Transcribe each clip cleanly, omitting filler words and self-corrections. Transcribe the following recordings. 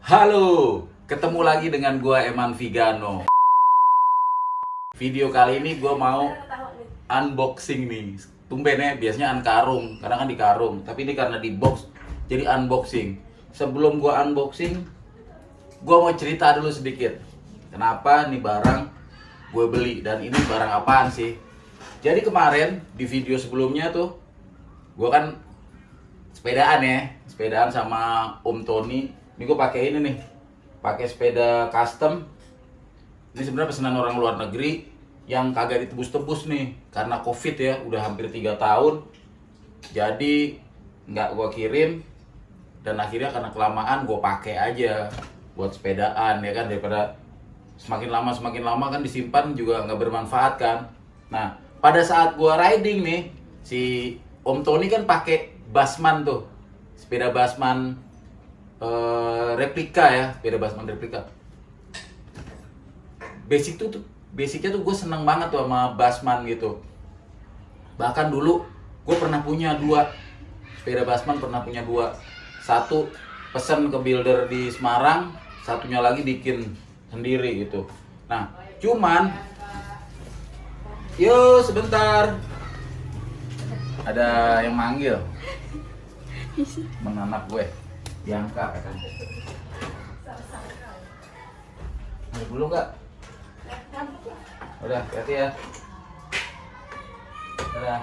Halo, ketemu lagi dengan gua Eman Vigano. Video kali ini gua mau unboxing nih. Tumben ya, biasanya karung, karena kan di karung. Tapi ini karena di box, jadi unboxing. Sebelum gua unboxing, gua mau cerita dulu sedikit. Kenapa nih barang gue beli dan ini barang apaan sih? Jadi kemarin di video sebelumnya tuh, gua kan sepedaan sama Om Tony. Ini gue pakai ini nih, pakai sepeda custom. Ini sebenarnya pesanan orang luar negeri yang kagak ditebus-tebus nih karena covid ya, udah hampir 3 tahun. Jadi nggak gue kirim dan akhirnya karena kelamaan gue pakai aja buat sepedaan ya kan, daripada semakin lama kan disimpan juga nggak bermanfaat kan. Nah pada saat gue riding nih, si Om Tony kan pakai Bassman tuh, sepeda Bassman replika ya, sepeda Bassman replika. Basicnya tuh gue seneng banget tuh sama Bassman gitu. Bahkan dulu gue pernah punya 2 sepeda Bassman, pernah punya 2. Satu pesen ke builder di Semarang, satunya lagi bikin sendiri gitu. Nah cuman, yo sebentar, ada yang manggil, menanak gue, Bianca kan. Ada dulu nggak? Udah, hati-hati ya. Udah.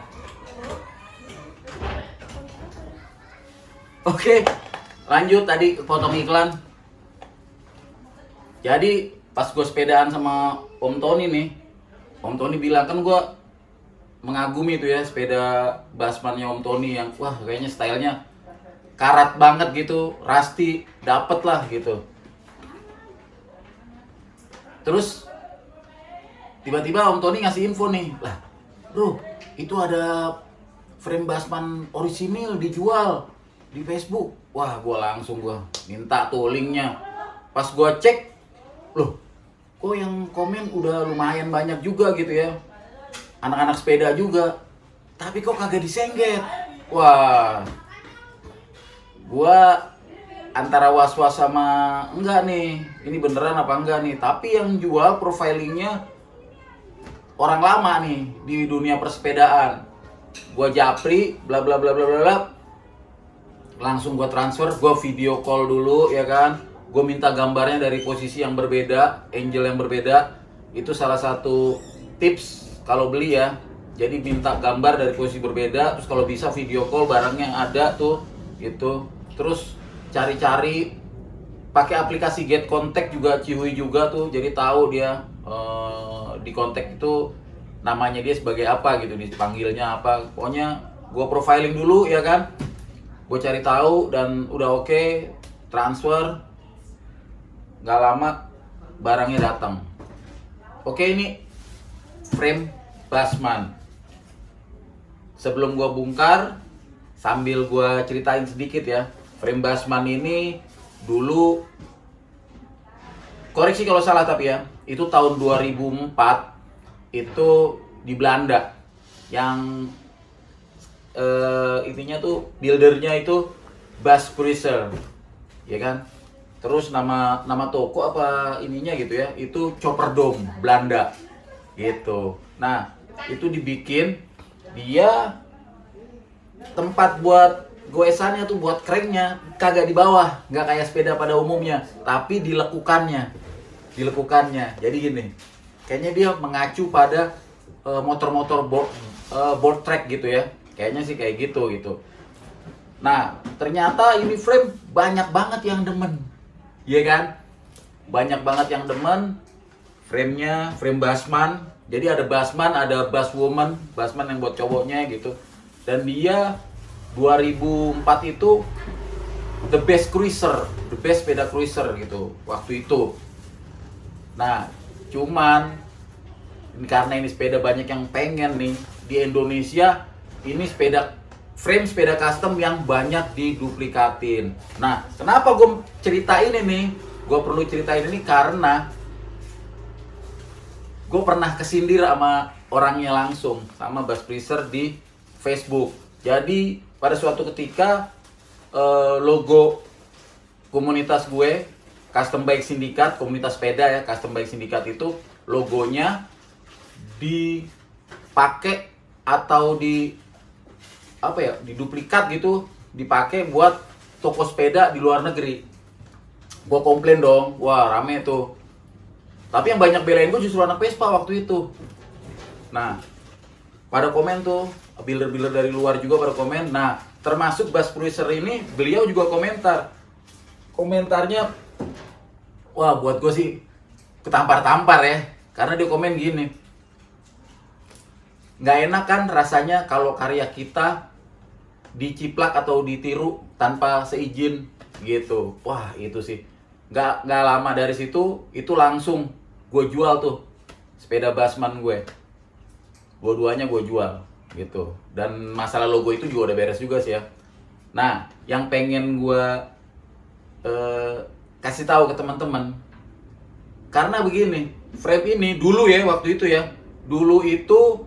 Oke, lanjut tadi potong iklan. Jadi pas gue sepedaan sama Om Tony nih, Om Tony bilang, kan gue mengagumi tuh ya sepeda Bassman-nya Om Tony yang wah kayaknya stylenya karat banget gitu, rusty, dapet lah gitu. Terus tiba-tiba Om Tony ngasih info nih, lah bro itu ada frame Bassman orisinil dijual di Facebook. Wah gua langsung minta tuh linknya. Pas gua cek, loh kok yang komen udah lumayan banyak juga gitu ya, anak-anak sepeda juga, tapi kok kagak disengget. Wah gua antara was-was sama enggak nih, ini beneran apa enggak nih. Tapi yang jual profilingnya orang lama nih di dunia persepedaan. Gua japri bla bla bla bla bla, langsung gua transfer, gua video call dulu ya kan. Gua minta gambarnya dari posisi yang berbeda, angle yang berbeda. Itu salah satu tips kalau beli ya. Jadi minta gambar dari posisi berbeda, terus kalau bisa video call barangnya yang ada tuh gitu. Terus cari-cari pakai aplikasi Get Contact juga, cihui juga tuh, jadi tahu dia di kontak itu namanya dia sebagai apa gitu, dipanggilnya apa. Pokoknya gue profiling dulu ya kan, gue cari tahu dan udah oke, transfer. Nggak lama barangnya datang. Oke, ini frame Bassman. Sebelum gue bongkar, sambil gue ceritain sedikit ya. Frame Bassman ini dulu, koreksi kalau salah tapi ya, itu tahun 2004 itu di Belanda. Yang intinya tuh buildernya itu Bass Cruiser, ya kan? Terus nama toko apa ininya gitu ya, itu Chopperdome Belanda gitu. Nah itu dibikin, dia tempat buat goesannya tuh, buat cranknya kagak di bawah, nggak kayak sepeda pada umumnya, tapi dilekukannya. Jadi gini, kayaknya dia mengacu pada motor-motor board track gitu ya, kayaknya sih kayak gitu. Nah ternyata ini frame banyak banget yang demen, ya kan? Banyak banget yang demen framenya, frame Bassman. Jadi ada Bassman, ada Basswoman, Bassman yang buat cowoknya gitu. Dan dia 2004 itu the best sepeda cruiser gitu waktu itu. Nah cuman ini karena ini sepeda banyak yang pengen nih di Indonesia, ini frame sepeda custom yang banyak diduplikatin. Nah kenapa gue ceritain ini? Gue perlu ceritain ini karena gue pernah kesindir sama orangnya langsung, sama Bass Cruiser di Facebook. Jadi pada suatu ketika logo komunitas gue Custom Bike Syndicate, komunitas sepeda ya, Custom Bike Syndicate itu logonya dipakai atau diduplikat gitu, dipakai buat toko sepeda di luar negeri. Gua komplain dong, wah rame tuh. Tapi yang banyak belain gue justru anak Vespa waktu itu. Nah, pada komen tuh, builder-builder dari luar juga pada komen. Nah, termasuk Bass Cruiser ini, beliau juga komentar. Komentarnya, wah buat gue sih ketampar-tampar ya. Karena dia komen gini, nggak enak kan rasanya kalau karya kita diciplak atau ditiru tanpa seizin gitu. Wah itu sih nggak lama dari situ itu langsung gue jual tuh sepeda Bassman gue, dua-duanya gue jual gitu. Dan masalah logo itu juga udah beres juga sih ya. Nah yang pengen gue kasih tahu ke teman-teman, karena begini, frame ini dulu ya, waktu itu ya, dulu itu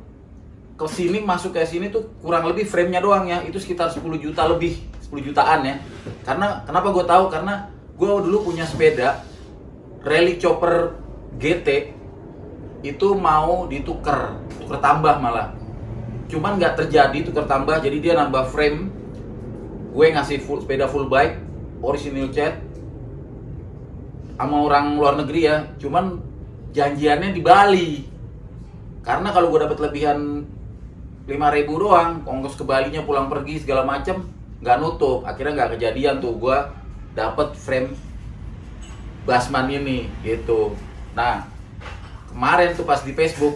ke sini, masuk ke sini tuh kurang lebih frame-nya doang ya, itu sekitar 10 juta lebih, 10 jutaan ya. Karena kenapa gue tahu? Karena gue dulu punya sepeda Rally Chopper GT itu mau tuker tambah malah. Cuman nggak terjadi tuker tambah, jadi dia nambah frame. Gue ngasih sepeda full bike, original cat sama orang luar negeri ya. Cuman janjiannya di Bali. Karena kalau gue dapat lebihan 5.000 doang, ongkos ke Balinya pulang pergi segala macem nggak nutup. Akhirnya nggak kejadian tuh gue dapet frame Bassman ini gitu. Nah kemarin tuh pas di Facebook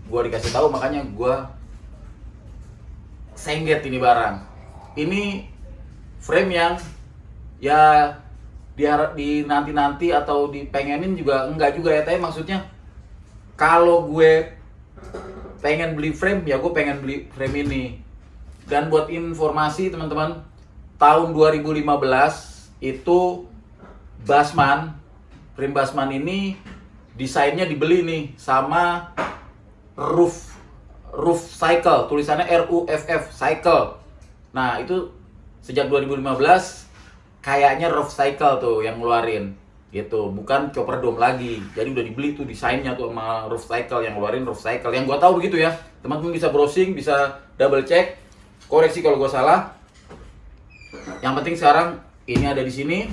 gue dikasih tahu, makanya gue sengget ini barang. Ini frame yang ya di nanti atau dipengenin juga enggak juga ya, tapi maksudnya kalau gue pengen beli frame ya gue pengen beli frame ini. Dan buat informasi teman-teman, tahun 2015 itu Bassman, frame Bassman ini desainnya dibeli nih sama Roof Cycle, tulisannya RUFF Cycle. Nah itu sejak 2015 kayaknya Roof Cycle tuh yang ngeluarin gitu, bukan Chopper Dome lagi. Jadi udah dibeli tuh desainnya tuh sama Roof Cycle, yang ngeluarin Roof Cycle. Yang gua tahu begitu ya, teman-teman bisa browsing, bisa double check, koreksi kalau gua salah. Yang penting sekarang ini ada di sini.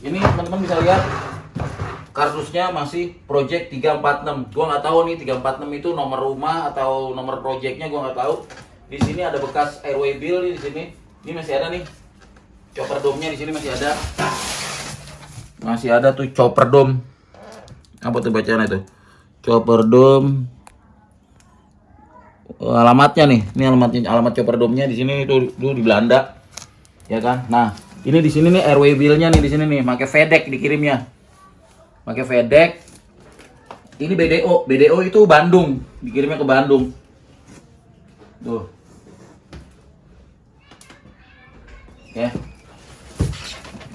Ini teman-teman bisa lihat kardusnya masih Project 346. Gua nggak tahu nih 346 itu nomor rumah atau nomor projectnya, gua nggak tahu. Di sini ada bekas airway bill nih di sini. Ini masih ada nih. Chopper Dome-nya di sini masih ada. Masih ada tuh Chopper Dome. Apa tuh bacaan itu? Chopper Dome. Alamatnya nih. Ini alamat Chopper Dome-nya di sini itu di Belanda. Ya kan? Nah, ini di sini nih airway bill-nya nih di sini nih, pakai FedEx dikirimnya. Pakai FedEx. Ini BDO. BDO itu Bandung, dikirimnya ke Bandung. Tuh. Ya.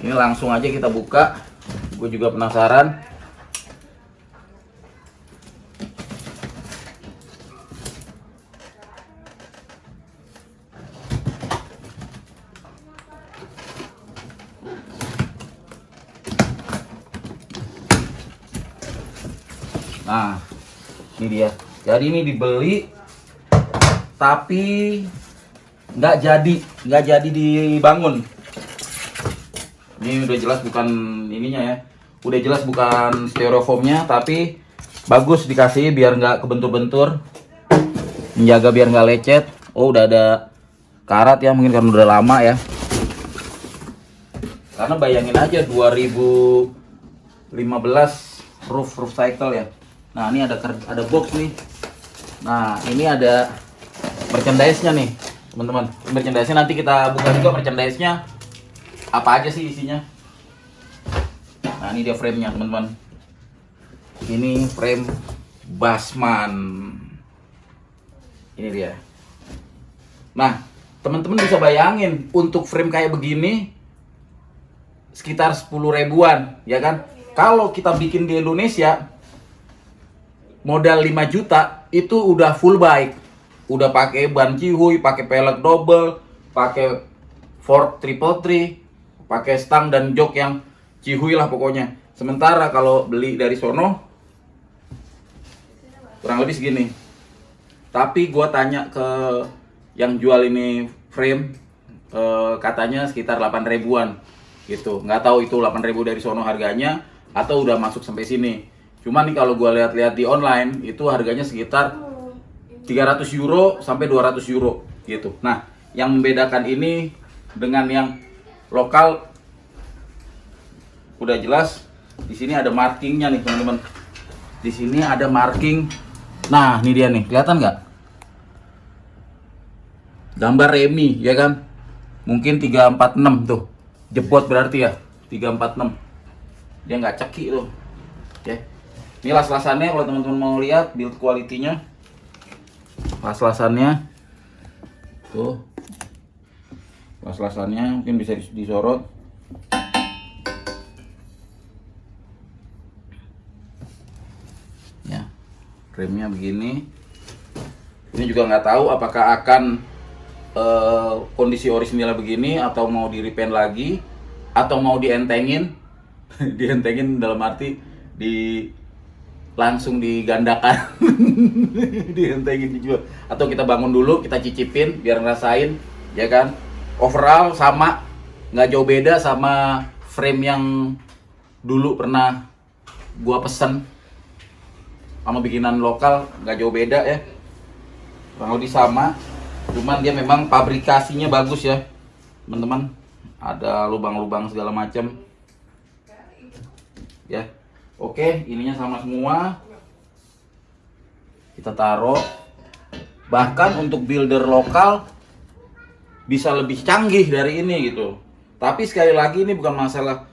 Ini langsung aja kita buka. Gue juga penasaran. Nah, ini dia. Jadi ini dibeli, tapi nggak jadi dibangun. Ini udah jelas bukan ininya ya, udah jelas bukan styrofoamnya, tapi bagus dikasih biar nggak kebentur-bentur, menjaga biar nggak lecet. Oh udah ada karat ya, mungkin karena udah lama ya. Karena bayangin aja 2015 roof cycle ya. Nah ini ada box nih. Nah ini ada merchandise-nya nih teman-teman. Merchandise-nya nanti kita buka juga, merchandise-nya apa aja sih isinya. Nah ini dia frame-nya teman-teman. Ini frame Bassman. Ini dia. Nah teman-teman bisa bayangin untuk frame kayak begini sekitar 10 ribuan ya kan. Kalau kita bikin di Indonesia modal 5 juta itu udah full bike. Udah pakai ban Jihui, pakai pelek double, pakai Ford 333, pakai stang dan jok yang cihuy lah pokoknya. Sementara kalau beli dari sono kurang lebih segini. Tapi gua tanya ke yang jual ini frame, katanya sekitar 8 ribuan gitu. Nggak tahu itu 8 ribu dari sono harganya atau udah masuk sampai sini. Cuman nih kalau gua lihat-lihat di online itu harganya sekitar 300 euro sampai 200 euro gitu. Nah, yang membedakan ini dengan yang lokal udah jelas. Di sini ada markingnya nih teman-teman. Di sini ada marking. Nah, ini dia nih, kelihatan nggak? Gambar Remi, ya kan? Mungkin 346 tuh. Jebot berarti ya, 346. Dia nggak cekik tuh. Oke. Ini las-lasannya kalau teman-teman mau lihat build quality-nya. Las-lasannya. Tuh. Las-lasannya mungkin bisa disorot. Ya. Remnya begini. Ini juga nggak tahu apakah akan kondisi orisinilnya begini atau mau di repaint lagi atau mau dientengin. Dientengin dalam arti langsung digandakan. Dientengin dijual atau kita bangun dulu, kita cicipin biar ngerasain, ya kan? Overall sama, nggak jauh beda sama frame yang dulu pernah gua pesen sama bikinan lokal, nggak jauh beda ya, kurang lebih sama. Cuman dia memang pabrikasinya bagus ya teman-teman, ada lubang-lubang segala macam ya. Oke, ininya sama semua, kita taruh. Bahkan untuk builder lokal bisa lebih canggih dari ini gitu. Tapi sekali lagi ini bukan masalah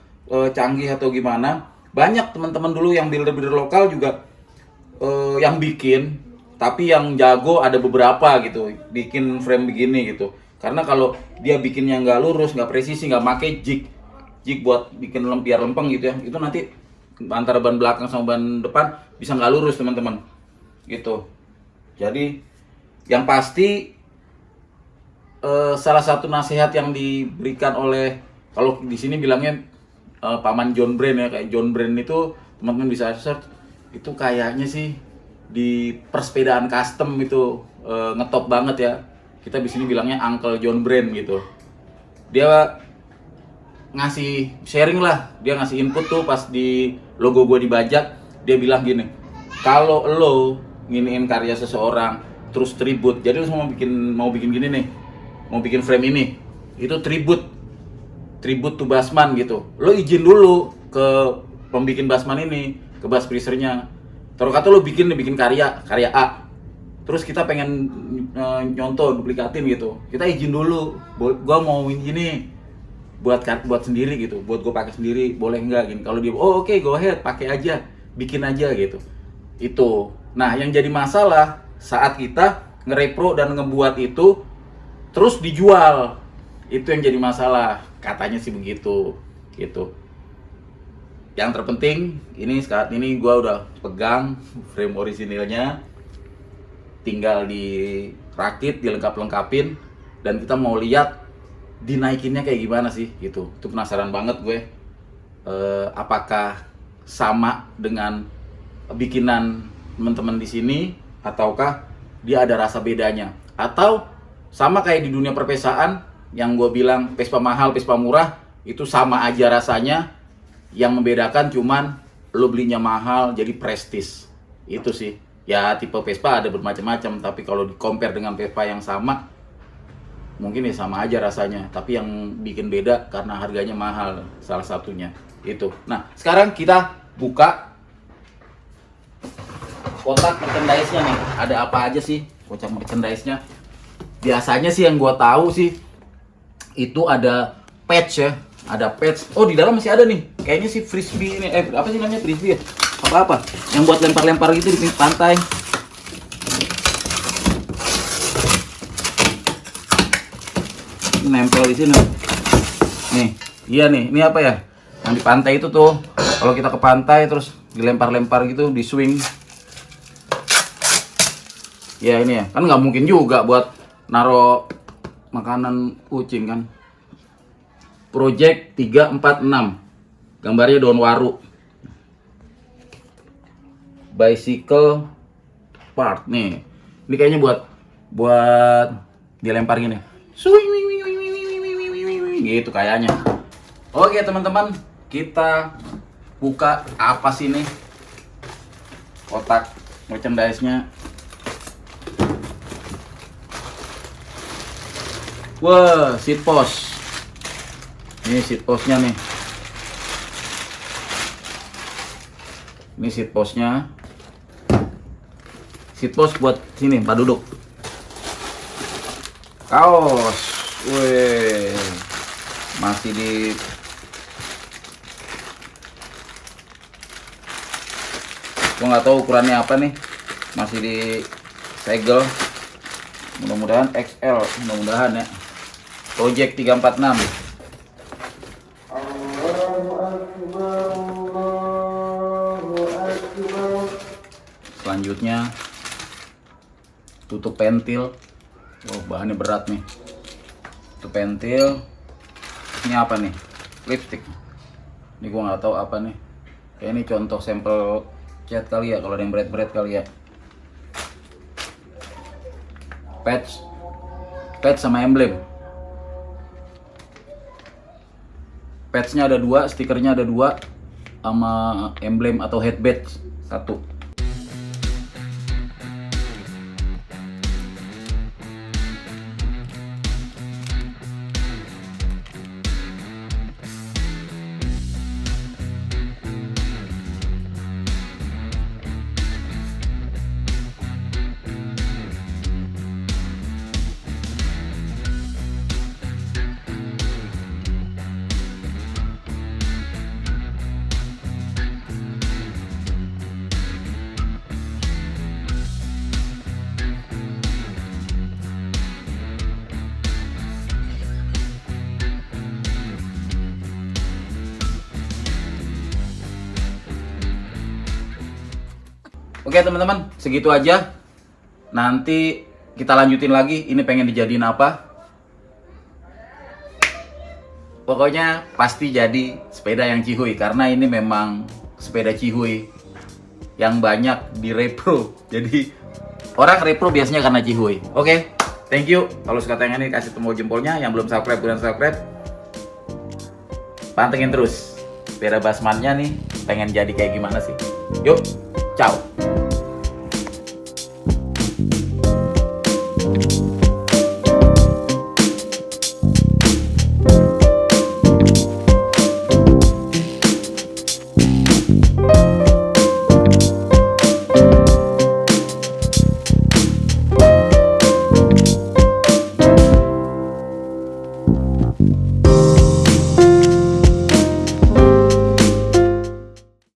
canggih atau gimana. Banyak teman-teman dulu yang builder-builder lokal juga yang bikin, tapi yang jago ada beberapa gitu, bikin frame begini gitu. Karena kalau dia bikinnya nggak lurus, nggak presisi, nggak pakai jig buat bikin biar lempeng gitu ya, itu nanti antara ban belakang sama ban depan bisa nggak lurus teman-teman gitu. Jadi yang pasti salah satu nasihat yang diberikan oleh, kalau di sini bilangnya paman John Brand ya, kayak John Brand itu teman-teman bisa search, itu kayaknya sih di persepedaan custom itu ngetop banget ya. Kita di sini bilangnya Uncle John Brand gitu. Dia ngasih sharing lah, dia ngasih input tuh pas di logo gue dibajak. Dia bilang gini, kalau lo nginiin karya seseorang terus tribute, jadi lo mau bikin gini nih, mau bikin frame ini, itu tribute to Bassman gitu. Lo izin dulu ke pembikin Bassman ini, ke bass pricernya. Taruh kata lo bikin karya A, terus kita pengen nyontoh, duplikatin gitu, kita izin dulu, gua mau ini buat sendiri gitu, buat gue pakai sendiri, boleh nggak gini. Kalau dia oke, go ahead, pakai aja, bikin aja gitu. Itu. Nah, yang jadi masalah saat kita ngerepro dan ngebuat itu terus dijual, itu yang jadi masalah, katanya sih begitu gitu. Yang terpenting ini saat ini gue udah pegang frame orisinilnya, tinggal dirakit, dilengkap-lengkapin, dan kita mau lihat dinaikinnya kayak gimana sih gitu. Itu penasaran banget gue, apakah sama dengan bikinan teman-teman di sini ataukah dia ada rasa bedanya, atau sama kayak di dunia perpesaan yang gue bilang Vespa mahal, Vespa murah itu sama aja rasanya. Yang membedakan cuman lo belinya mahal jadi prestis. Itu sih. Ya tipe Vespa ada bermacam-macam, tapi kalau di compare dengan Vespa yang sama mungkin ya sama aja rasanya, tapi yang bikin beda karena harganya mahal salah satunya itu. Nah, sekarang kita buka kotak merchandise-nya nih. Ada apa aja sih kotak merchandise-nya? Biasanya sih yang gua tahu sih itu ada patch ya, ada patch. Oh, di dalam masih ada nih. Kayaknya sih frisbee ini, apa sih namanya, frisbee ya? Apa-apa? Yang buat lempar-lempar gitu di pinggir pantai. Nempel di sini. Nih, iya nih. Ini apa ya? Yang di pantai itu tuh. Kalau kita ke pantai terus dilempar-lempar gitu, di swing. Ya ini ya. Kan nggak mungkin juga buat naro makanan kucing kan. Project 346. Gambarnya daun waru. Bicycle part nih. Ini kayaknya buat dilempar gini. Gitu kayaknya. Oke teman-teman, kita buka apa sih nih kotak merchandise-nya. Wah, seat post. Ini seat post-nya nih. Ini seat post-nya. Seat post buat sini, tempat duduk. Kaos. Weh. Masih di gua nggak tahu ukurannya apa nih. Masih di segel. Mudah-mudahan XL, mudah-mudahan ya. Project 346. Selanjutnya tutup pentil. Oh, bahannya berat nih. Tutup pentil. Ini apa nih? Lipstick. Ini gua nggak tahu apa nih. Kayak ini contoh sampel cat kali ya, kalau ada yang berat-berat kali ya. Patch sama emblem. Patchnya ada 2, stikernya ada 2, sama emblem atau head badge 1. Oke teman-teman, segitu aja. Nanti kita lanjutin lagi. Ini pengen dijadiin apa? Pokoknya pasti jadi sepeda yang cihuy, karena ini memang sepeda cihuy yang banyak di repro. Jadi orang repro biasanya karena cihuy. Oke, thank you. Kalau suka tayangan ini kasih tombol jempolnya. Yang belum subscribe, buruan subscribe. Pantengin terus sepeda Basmannya nih, pengen jadi kayak gimana sih. Yuk, ciao.